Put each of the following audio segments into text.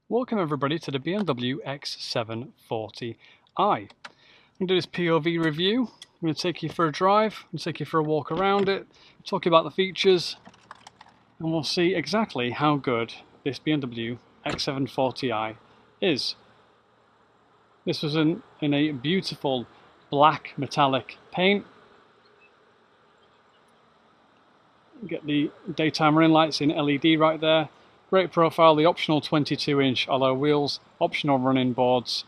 Welcome everybody to the BMW X7 40i. I'm going to do this POV review. I'm going to take you for a drive, I'm going to take you for a walk around it, talk about the features, and we'll see exactly how good this BMW X7 40i is. This was in a beautiful black metallic paint. Get the daytime running lights in LED right there. Great profile, the optional 22-inch alloy wheels, optional running boards,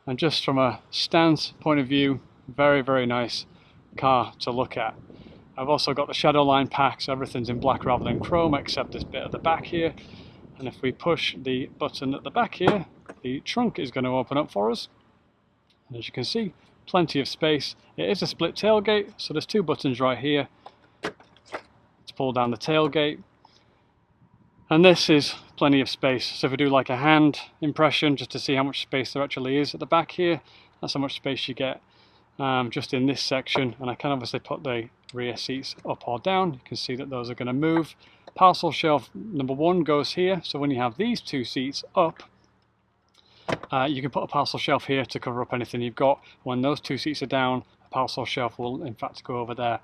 and just from a stance point of view, very nice car to look at. I've also got the shadow line pack, so everything's in black rather than chrome except this bit at the back here. And if we push the button at the back here, the trunk is going to open up for us. And as you can see, plenty of space. It is a split tailgate, so there's two buttons right here to pull down the tailgate. And this is plenty of space, so if we do like a hand impression just to see how much space there actually is at the back here, that's how much space you get just in this section. And I can obviously put the rear seats up or down. You can see that those are going to move. Parcel shelf number 1 goes here, so when you have these two seats up, you can put a parcel shelf here to cover up anything you've got. When those two seats are down, a parcel shelf will in fact go over there.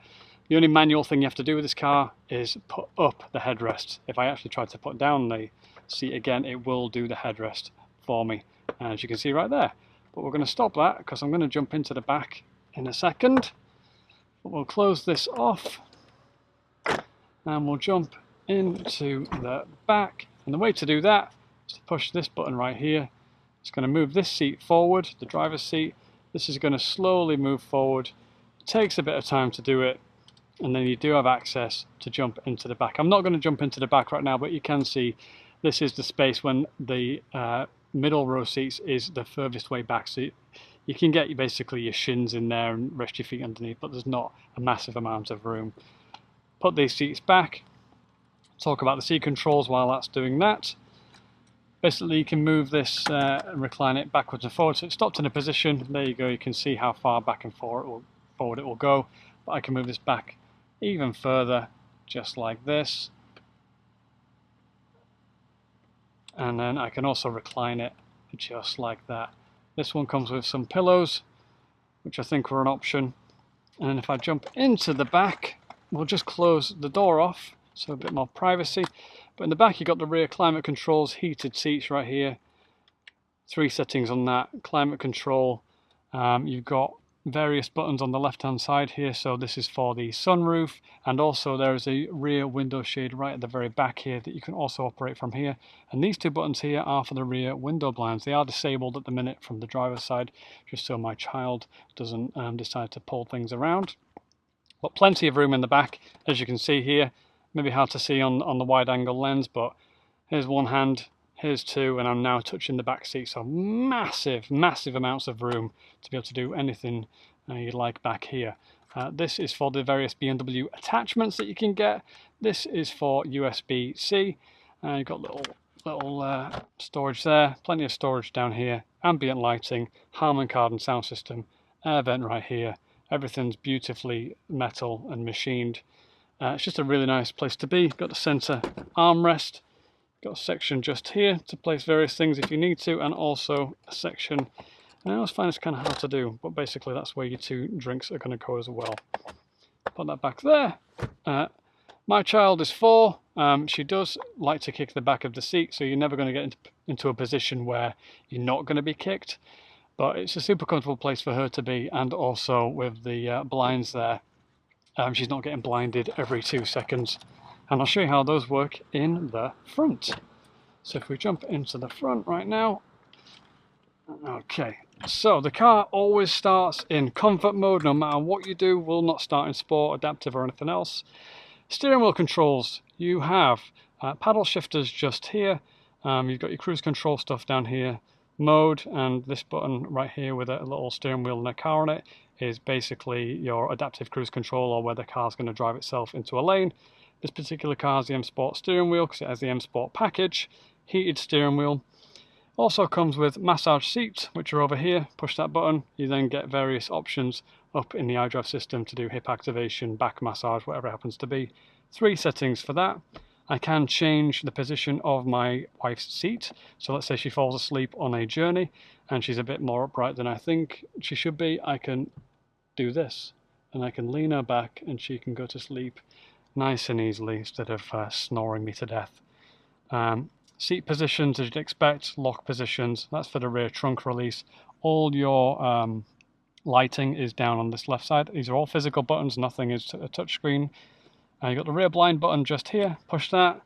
The only manual thing you have to do with this car is put up the headrest. If I actually try to put down the seat again, it will do the headrest for me, as you can see right there. But we're going to stop that because I'm going to jump into the back in a second. But we'll close this off and we'll jump into the back. And the way to do that is to push this button right here. It's going to move this seat forward, the driver's seat. This is going to slowly move forward. It takes a bit of time to do it. And then you do have access to jump into the back. I'm not going to jump into the back right now, but you can see this is the space when the middle row seats is the furthest way back. So you can get basically your shins in there and rest your feet underneath, but there's not a massive amount of room. Put these seats back. Talk about the seat controls while that's doing that. Basically, you can move this and recline it backwards and forwards. So it's stopped in a position. There you go. You can see how far back and forward it will go. But I can move this back even further, just like this, and then I can also recline it just like that. This one comes with some pillows, which I think were an option. And then if I jump into the back, we'll just close the door off, so a bit more privacy. But in the back, you've got the rear climate controls, heated seats right here, 3 settings on that, climate control. You've got various buttons on the left hand side here, so this is for the sunroof, and also there is a rear window shade right at the very back here that you can also operate from here. And these two buttons here are for the rear window blinds. They are disabled at the minute from the driver's side, just so my child doesn't decide to pull things around. But plenty of room in the back, as you can see here. Maybe hard to see on the wide angle lens, but here's one hand, here's two, and I'm now touching the back seat, so massive amounts of room to be able to do anything you'd like back here. This is for the various BMW attachments that you can get. This is for USB-C. You've got little storage there, plenty of storage down here, ambient lighting, Harman Kardon sound system, air vent right here. Everything's beautifully metal and machined. It's just a really nice place to be. Got the center armrest. Got a section just here to place various things if you need to, and also a section, and I always find it's kind of hard to do, but basically that's where your 2 drinks are going to go as well. Put that back there. My child is 4. She does like to kick the back of the seat, so you're never going to get into a position where you're not going to be kicked, but it's a super comfortable place for her to be, and also with the blinds there, she's not getting blinded every 2 seconds. And I'll show you how those work in the front. So if we jump into the front right now. Okay, so the car always starts in comfort mode, no matter what you do. Will not start in sport, adaptive, or anything else. Steering wheel controls. You have paddle shifters just here. You've got your cruise control stuff down here. Mode, and this button right here with a little steering wheel and a car on it is basically your adaptive cruise control, or where the car's going to drive itself into a lane. This particular car has the M Sport steering wheel because it has the M Sport package, heated steering wheel. Also comes with massage seats, which are over here. Push that button, you then get various options up in the iDrive system to do hip activation, back massage, whatever it happens to be. 3 settings for that. I can change the position of my wife's seat. So let's say she falls asleep on a journey and she's a bit more upright than I think she should be. I can do this and I can lean her back and she can go to sleep nice and easily instead of snoring me to death. Seat positions, as you'd expect, lock positions, that's for the rear trunk release. All your lighting is down on this left side. These are all physical buttons, nothing is a touch screen. You've got the rear blind button just here, push that,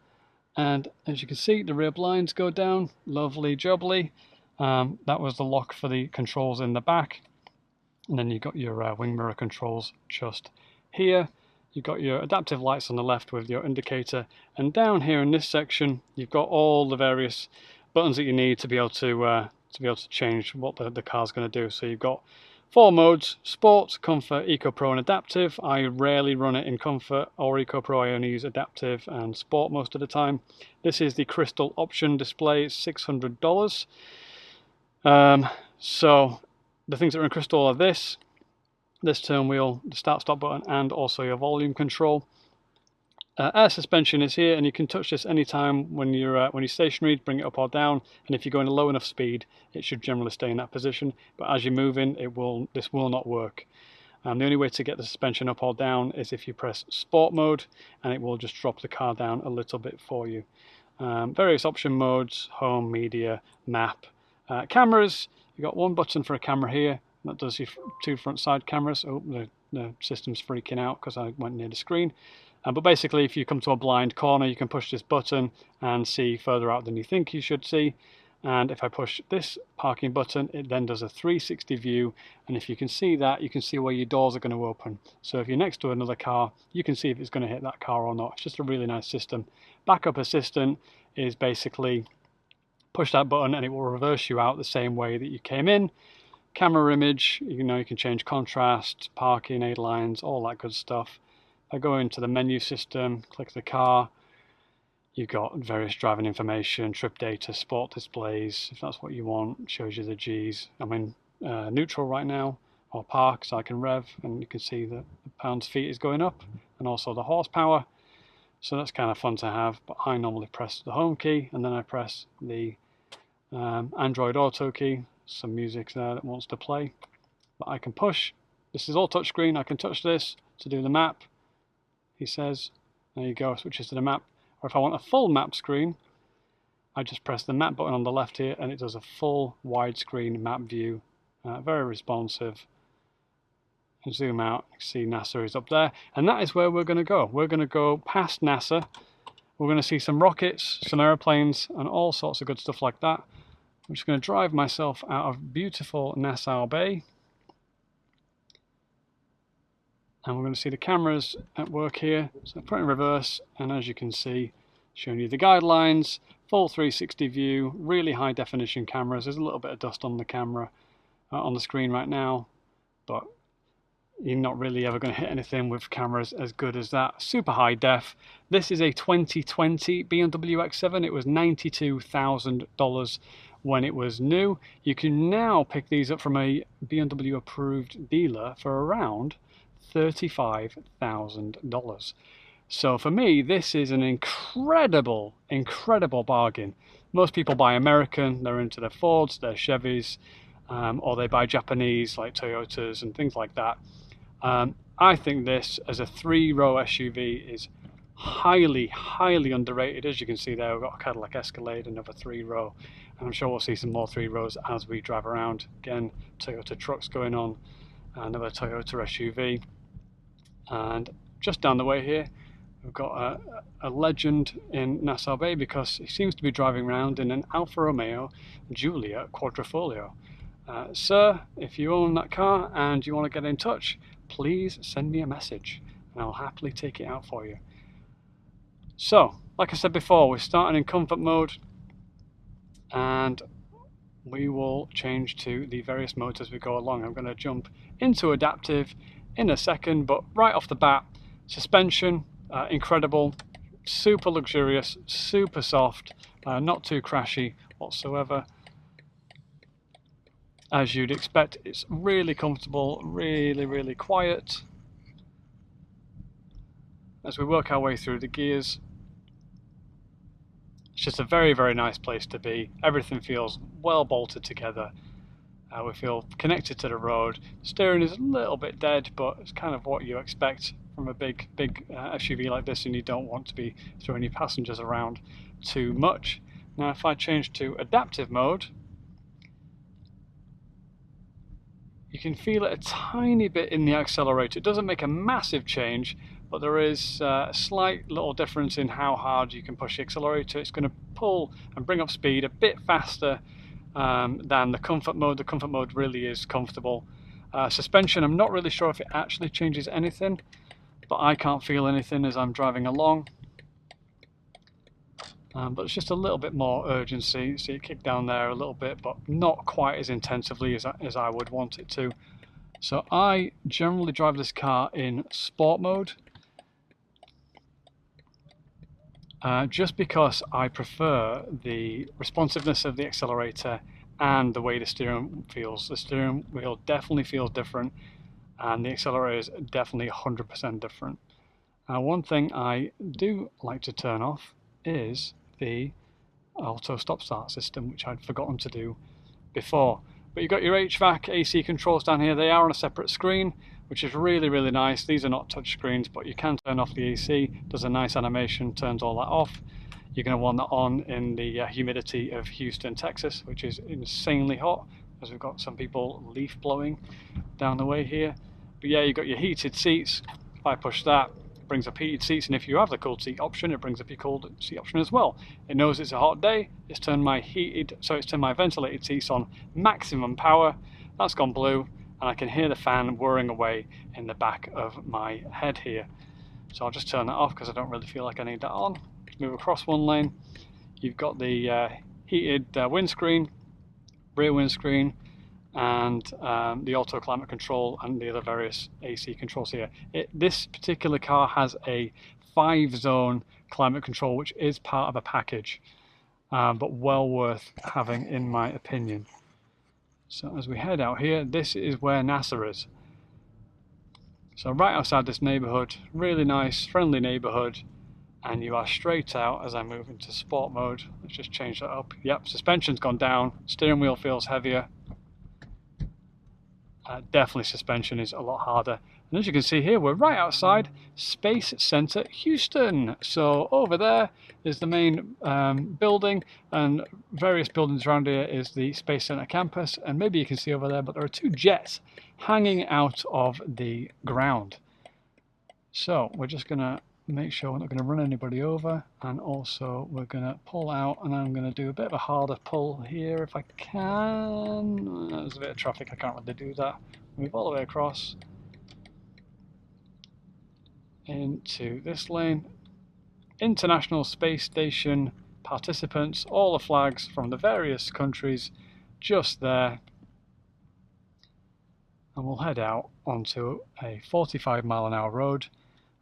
and as you can see, the rear blinds go down, lovely jubbly. That was the lock for the controls in the back. And then you've got your wing mirror controls just here. You've got your adaptive lights on the left with your indicator, and down here in this section you've got all the various buttons that you need to be able to change what the car's going to do. So you've got 4 modes: Sport, Comfort, Eco Pro and Adaptive. I rarely run it in Comfort or Eco Pro, I only use Adaptive and Sport most of the time. This is the crystal option display, it's $600. So the things that are in crystal are this turn wheel, the start stop button, and also your volume control. Air suspension is here, and you can touch this anytime when you're stationary to bring it up or down, and if you're going a low enough speed it should generally stay in that position, but as you're moving this will not work. The only way to get the suspension up or down is if you press sport mode, and it will just drop the car down a little bit for you. Various option modes: home, media, map. Cameras, you've got 1 button for a camera here. That does your 2 front side cameras. Oh, the system's freaking out because I went near the screen. But basically, if you come to a blind corner, you can push this button and see further out than you think you should see. And if I push this parking button, it then does a 360 view. And if you can see that, you can see where your doors are going to open. So if you're next to another car, you can see if it's going to hit that car or not. It's just a really nice system. Backup assistant is basically push that button and it will reverse you out the same way that you came in. Camera image, you can change contrast, parking, aid lines, all that good stuff. If I go into the menu system, click the car, you've got various driving information, trip data, sport displays, if that's what you want. Shows you the G's. I'm in neutral right now, or park, so I can rev, and you can see that the pounds-feet is going up, and also the horsepower. So that's kind of fun to have, but I normally press the home key, and then I press the Android Auto key. Some music there that wants to play, but I can push. This is all touchscreen. I can touch this to do the map. He says, there you go, switches to the map. Or if I want a full map screen, I just press the map button on the left here, and it does a full widescreen map view. Very responsive. And zoom out, you can see NASA is up there, and that is where we're going to go. We're going to go past NASA. We're going to see some rockets, some airplanes, and all sorts of good stuff like that. I'm just going to drive myself out of beautiful Nassau Bay. And we're going to see the cameras at work here. So put in reverse, and as you can see, showing you the guidelines, full 360 view, really high definition cameras. There's a little bit of dust on the camera, on the screen right now, but you're not really ever going to hit anything with cameras as good as that. Super high def. This is a 2020 BMW X7. It was $92,000 when it was new. You can now pick these up from a BMW approved dealer for around $35,000. So for me, this is an incredible bargain. Most people buy American, they're into their Fords, their Chevys, or they buy Japanese like Toyotas and things like that. I think this as a 3-row SUV is highly underrated. As you can see there, we've got a Cadillac Escalade, another 3-row, and I'm sure we'll see some more 3-rows as we drive around. Again, Toyota trucks going on, another Toyota SUV, and just down the way here we've got a legend in Nassau Bay, because he seems to be driving around in an Alfa Romeo Giulia Quadrifoglio. Sir, if you own that car and you want to get in touch, please send me a message and I'll happily take it out for you. So, like I said before, we're starting in comfort mode, and we will change to the various modes as we go along. I'm going to jump into adaptive in a second, but right off the bat, suspension, incredible, super luxurious, super soft, not too crashy whatsoever. As you'd expect, it's really comfortable, really quiet. As we work our way through the gears, It's just a very, very nice place to be. Everything feels well bolted together. We feel connected to the road. The steering is a little bit dead, but it's kind of what you expect from a big SUV like this, and you don't want to be throwing your passengers around too much. Now if I change to adaptive mode, you can feel it a tiny bit in the accelerator. It doesn't make a massive change, but there is a slight little difference in how hard you can push the accelerator. It's going to pull and bring up speed a bit faster than the comfort mode. The comfort mode really is comfortable. Suspension, I'm not really sure if it actually changes anything, but I can't feel anything as I'm driving along. But it's just a little bit more urgency. See it kick down there a little bit, but not quite as intensively as I would want it to. So I generally drive this car in sport mode, just because I prefer the responsiveness of the accelerator and the way the steering feels. The steering wheel definitely feels different, and the accelerator is definitely 100% different. One thing I do like to turn off is the auto stop start system, which I'd forgotten to do before. But you've got your HVAC, AC controls down here. They are on a separate screen, which is really, really nice. These are not touch screens, but you can turn off the AC. Does a nice animation, turns all that off. You're going to want that on in the humidity of Houston, Texas, which is insanely hot, as we've got some people leaf blowing down the way here. But yeah, you've got your heated seats. If I push that, it brings up heated seats, and if you have the cooled seat option, it brings up your cooled seat option as well. It knows it's a hot day. It's turned my ventilated seats on maximum power. That's gone blue, and I can hear the fan whirring away in the back of my head here. So I'll just turn that off because I don't really feel like I need that on. Move across one lane. You've got the heated windscreen, rear windscreen, and the auto climate control and the other various AC controls here. This particular car has a 5-zone climate control, which is part of a package, but well worth having in my opinion. So as we head out here, this is where NASA is. So right outside this neighborhood, really nice, friendly neighborhood, and you are straight out as I move into sport mode. Let's just change that up. Yep, suspension's gone down, steering wheel feels heavier. Definitely suspension is a lot harder. And as you can see here, we're right outside Space Center Houston. So over there is the main building, and various buildings around here is the Space Center campus. And maybe you can see over there, but there are 2 jets hanging out of the ground. So we're just gonna make sure we're not going to run anybody over, and also we're going to pull out, and I'm going to do a bit of a harder pull here if I can. There's a bit of traffic, I can't really do that. Move all the way across into this lane. International Space Station participants, all the flags from the various countries just there, and we'll head out onto a 45-mile-an-hour road.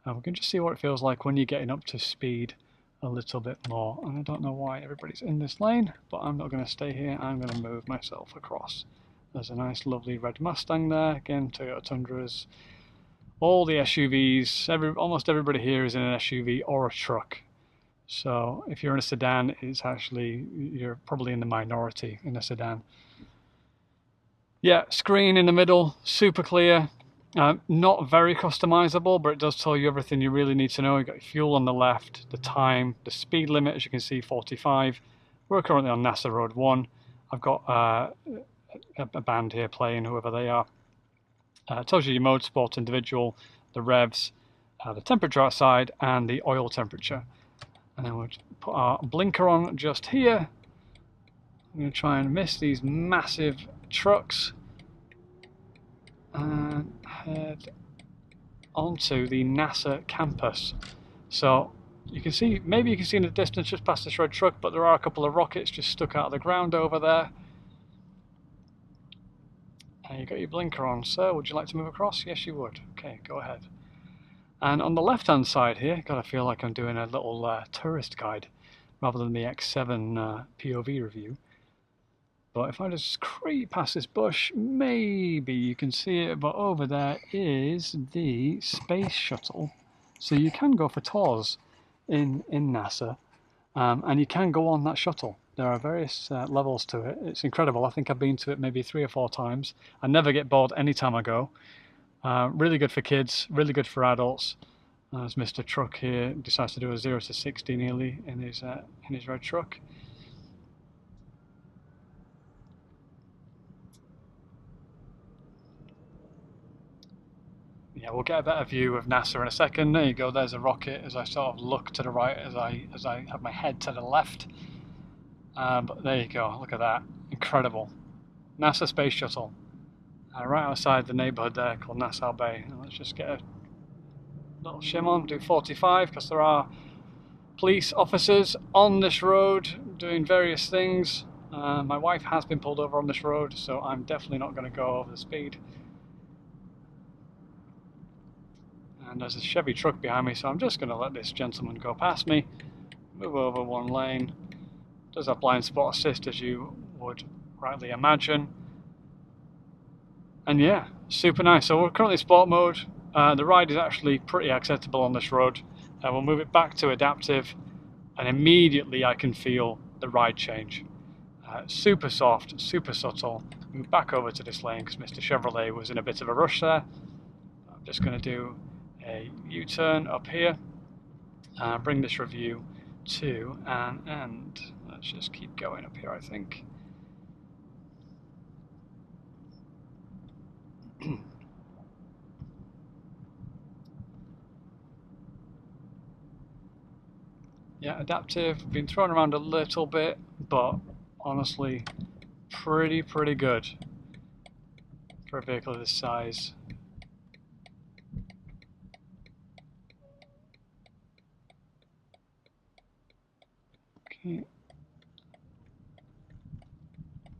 And we can just see what it feels like when you're getting up to speed a little bit more. And I don't know why everybody's in this lane, but I'm not going to stay here. I'm going to move myself across. There's a nice lovely red Mustang there. Again, Toyota Tundras. All the SUVs, almost everybody here is in an SUV or a truck. So if you're in a sedan, you're probably in the minority in a sedan. Yeah, screen in the middle, super clear. Not very customizable, but it does tell you everything you really need to know. You've got your fuel on the left, the time, the speed limit, as you can see, 45. We're currently on NASA Road 1. I've got a band here playing, whoever they are. It tells you your mode, sport, individual, the revs, the temperature outside, and the oil temperature. And then we'll put our blinker on just here. I'm going to try and miss these massive trucks and head onto the NASA campus. So you can see, maybe you can see in the distance just past this red truck, but there are a couple of rockets just stuck out of the ground over there. And you've got your blinker on. Sir, would you like to move across? Yes, you would. Okay, go ahead. And on the left hand side here, gotta feel like I'm doing a little tourist guide rather than the X7 POV review. But if I just creep past this bush, maybe you can see it, but over there is the space shuttle. So you can go for tours in NASA. And you can go on that shuttle. There are various levels to it. It's incredible. I think I've been to it maybe 3 or 4 times. I never get bored any time I go. Really good for kids, really good for adults. As Mr. Truck here decides to do a 0 to 60 nearly in his red truck. Yeah, we'll get a better view of NASA in a second. There you go, there's a rocket as I sort of look to the right as I have my head to the left. But there you go, look at that, incredible. NASA Space Shuttle, right outside the neighborhood there called Nassau Bay. Let's just get a little shim on, do 45, because there are police officers on this road doing various things. My wife has been pulled over on this road, so I'm definitely not going to go over the speed. And there's a Chevy truck behind me, so I'm just going to let this gentleman go past me. Move over one lane. Does have blind spot assist, as you would rightly imagine. And yeah, super nice. So we're currently sport mode. The ride is actually pretty acceptable on this road. We'll move it back to adaptive, and immediately I can feel the ride change. Super soft, super subtle. Move back over to this lane because Mr. Chevrolet was in a bit of a rush there. I'm just going to do a U-turn up here, bring this review to an end. Let's just keep going up here, I think. Yeah, adaptive, been thrown around a little bit, but honestly pretty good for a vehicle of this size. Okay.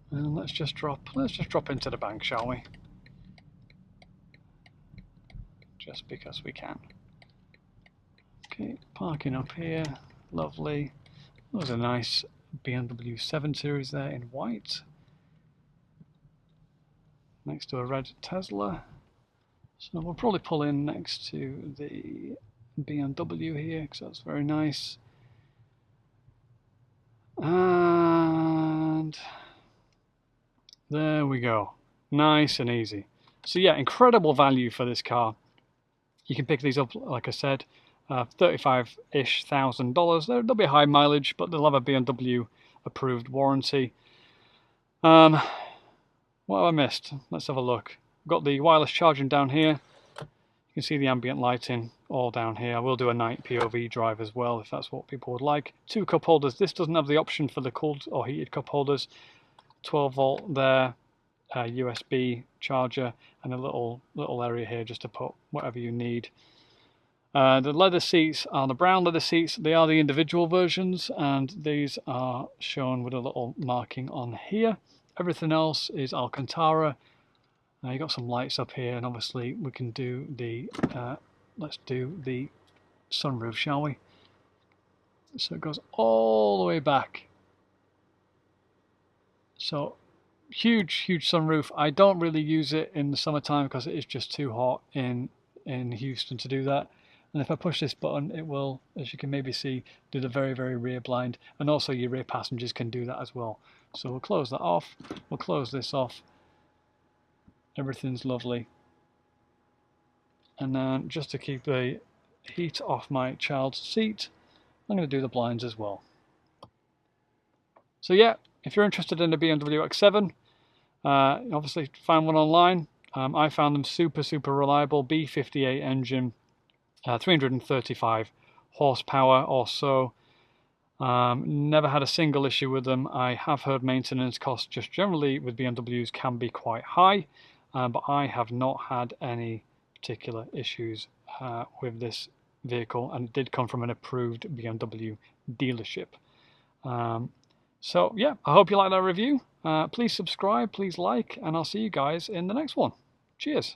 And let's just drop into the bank, shall we? Just because we can. Okay, parking up here, lovely. There's a nice BMW 7 Series there in white, next to a red Tesla. So we'll probably pull in next to the BMW here, because that's very nice. And there we go, nice and easy. So yeah, incredible value for this car. You can pick these up, like I said, $35-ish thousand. They'll be high mileage, but they'll have a BMW approved warranty. What have I missed? Let's have a look. I've got the wireless charging down here. You can see the ambient lighting all down here. I will do a night POV drive as well if that's what people would like. 2 cup holders. This doesn't have the option for the cooled or heated cup holders. 12 volt there, USB charger, and a little area here just to put whatever you need. The leather seats are the brown leather seats. They are the individual versions, and these are shown with a little marking on here. Everything else is Alcantara. You got some lights up here, and obviously we can do the let's do the sunroof, shall we? So it goes all the way back. So huge sunroof. I don't really use it in the summertime because it is just too hot in Houston to do that. And if I push this button, it will, as you can maybe see, do the very rear blind, and also your rear passengers can do that as well. So we'll close that off. We'll close this off. Everything's lovely. And then just to keep the heat off my child's seat, I'm going to do the blinds as well. So yeah, if you're interested in the BMW X7, obviously find one online. I found them super reliable. B58 engine, 335 horsepower or so. Never had a single issue with them. I have heard maintenance costs just generally with BMWs can be quite high, but I have not had any particular issues with this vehicle, and it did come from an approved BMW dealership. So yeah, I hope you like that review. Please subscribe, please like, and I'll see you guys in the next one. Cheers.